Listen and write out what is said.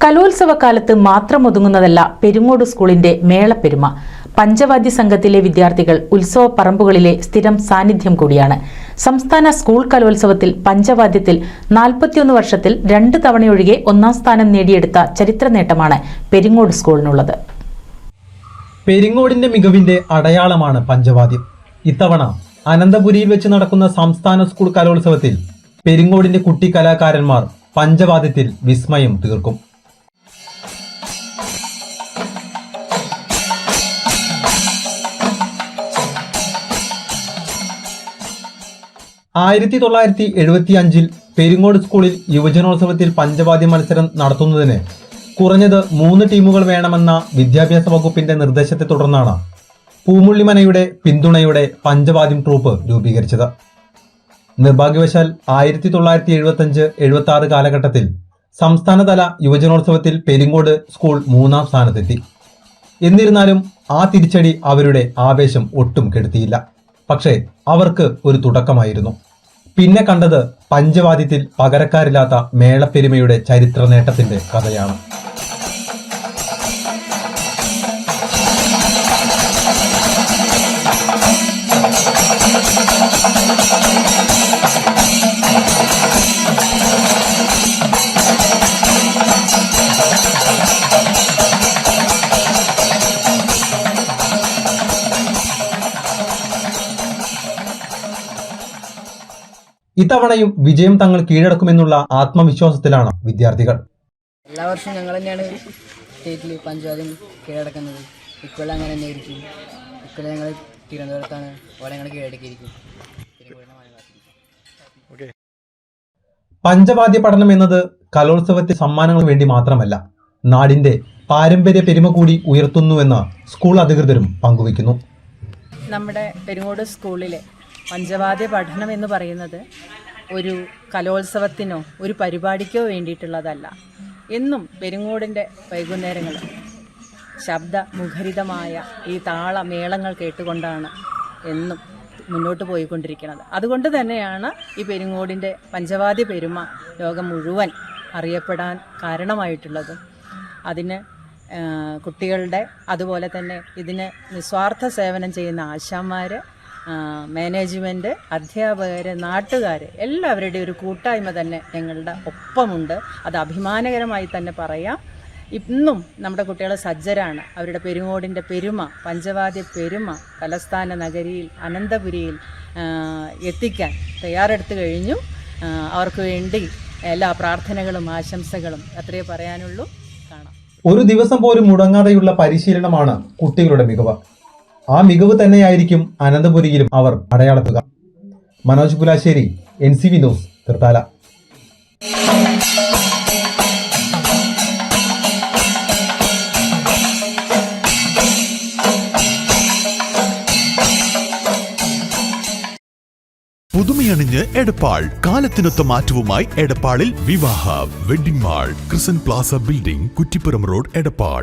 കലോത്സവകാലത്ത് മാത്രം ഒതുങ്ങുന്നതല്ല പെരിങ്ങോട് സ്കൂളിന്റെ മേളപ്പെരുമ. പഞ്ചവാദ്യ സംഘത്തിലെ വിദ്യാർത്ഥികൾ ഉത്സവ പറമ്പുകളിലെ സ്ഥിരം സാന്നിധ്യം കൂടിയാണ്. സംസ്ഥാന സ്കൂൾ കലോത്സവത്തിൽ പഞ്ചവാദ്യത്തിൽ 41 വർഷത്തിൽ 2 തവണയൊഴികെ 1ാം സ്ഥാനം നേടിയെടുത്ത ചരിത്ര നേട്ടമാണ് പെരിങ്ങോട് സ്കൂളിനുള്ളത്. പെരിങ്ങോടിന്റെ മികവിന്റെ അടയാളമാണ് പഞ്ചവാദ്യം. ഇത്തവണ അനന്തപുരിയിൽ വെച്ച് നടക്കുന്ന സംസ്ഥാന സ്കൂൾ കലോത്സവത്തിൽ പെരിങ്ങോടിന്റെ കുട്ടി കലാകാരന്മാർ പഞ്ചവാദ്യത്തിൽ വിസ്മയം തീർക്കും. ആയിരത്തി 1975 പെരിങ്ങോട് സ്കൂളിൽ യുവജനോത്സവത്തിൽ പഞ്ചവാദ്യ മത്സരം നടത്തുന്നതിന് കുറഞ്ഞത് 3 ടീമുകൾ വേണമെന്ന വിദ്യാഭ്യാസ വകുപ്പിന്റെ നിർദ്ദേശത്തെ തുടർന്നാണ് പൂമുള്ളിമനയുടെ പിന്തുണയോടെ പഞ്ചവാദ്യം ട്രൂപ്പ് രൂപീകരിച്ചത്. നിർഭാഗ്യവശാൽ 1975-76 കാലഘട്ടത്തിൽ സംസ്ഥാനതല യുവജനോത്സവത്തിൽ പെരിങ്ങോട് സ്കൂൾ 3ാം സ്ഥാനത്തെത്തി. എന്നിരുന്നാലും ആ തിരിച്ചടി അവരുടെ ആവേശം ഒട്ടും കെടുത്തിയില്ല. പക്ഷേ അവർക്ക് ഒരു തുടക്കമായിരുന്നു. പിന്നെ കണ്ടത് പഞ്ചവാദ്യത്തിൽ പകരക്കാരില്ലാത്ത മേളപ്പെരുമയുടെ ചരിത്ര നേട്ടത്തിന്റെ കഥയാണ്. ഇത്തവണയും വിജയം തങ്ങൾ കീഴടക്കുമെന്നുള്ള ആത്മവിശ്വാസത്തിലാണ് വിദ്യാർത്ഥികൾ. എല്ലാ വർഷവും ഞങ്ങൾ തന്നെയാണ് സ്റ്റേറ്റിൽ പഞ്ചവാദ്യം കീഴടക്കുന്നത്. ഇക്കൊല്ലം അങ്ങനെ തന്നെയായിരിക്കും. ഇക്കൊല്ലം ഞങ്ങൾ തിരുവനന്തപുരത്താണ്, അവിടെ ഞങ്ങൾ കീഴടക്കിയിരിക്കും. പഞ്ചവാദ്യ പഠനം എന്നത് കലോത്സവത്തെ സമ്മാനങ്ങൾക്ക് വേണ്ടി മാത്രമല്ല, നാടിന്റെ പാരമ്പര്യ പെരുമ കൂടി ഉയർത്തുന്നുവെന്ന് സ്കൂൾ അധികൃതരും പങ്കുവയ്ക്കുന്നു. നമ്മുടെ പെരിങ്ങോട് സ്കൂളിലെ പഞ്ചവാദ്യ പഠനം എന്ന് പറയുന്നത് ഒരു കലോത്സവത്തിനോ ഒരു പരിപാടിക്കോ വേണ്ടിയിട്ടുള്ളതല്ല. എന്നും പെരിങ്ങോടിൻ്റെ വൈകുന്നേരങ്ങൾ ശബ്ദമുഖരിതമായ ഈ താളമേളങ്ങൾ കേട്ടുകൊണ്ടാണ് എന്നും മുന്നോട്ട് പോയിക്കൊണ്ടിരിക്കുന്നത്. അതുകൊണ്ട് തന്നെയാണ് ഈ പെരിങ്ങോടിൻ്റെ പഞ്ചവാദ്യ പെരുമ ലോകം മുഴുവൻ അറിയപ്പെടാൻ കാരണമായിട്ടുള്ളതും. അതിന് കുട്ടികളുടെ അതുപോലെ തന്നെ ഇതിന് നിസ്വാർത്ഥ സേവനം ചെയ്യുന്ന ആശാന്മാർ, മാനേജ്മെൻറ്റ്, അധ്യാപകർ, നാട്ടുകാർ എല്ലാവരുടെയും ഒരു കൂട്ടായ്മ തന്നെ ഞങ്ങളുടെ ഒപ്പമുണ്ട്. അത് അഭിമാനകരമായി തന്നെ പറയാം. ഇന്നും നമ്മുടെ കുട്ടികൾ സജ്ജരാണ്. അവരുടെ പെരിങ്ങോടിൻ്റെ പെരുമ, പഞ്ചവാദ്യ പെരുമ തലസ്ഥാന നഗരിയിൽ അനന്തപുരിയിൽ എത്തിക്കാൻ തയ്യാറെടുത്തു കഴിഞ്ഞു. അവർക്ക് വേണ്ടി എല്ലാ പ്രാർത്ഥനകളും ആശംസകളും അത്രയേ പറയാനുള്ളൂ. കാണാം. ഒരു ദിവസം പോലും മുടങ്ങാതെയുള്ള പരിശീലനമാണ് കുട്ടികളുടെ മികവ്. ആ മികവ് തന്നെയായിരിക്കും അനന്തപുരിയിലും അവർ അടയാളത്തുക. Manoj Pulassery, NCV news, Thrithala. പുതുമയണിഞ്ഞ് എടപ്പാൾ. കാലത്തിനൊത്ത മാറ്റവുമായി എടപ്പാളിൽ വിവാഹ വെഡിംഗ് മാൾ, ക്രിസൻ plaza building, Kuttippuram road, Edappal.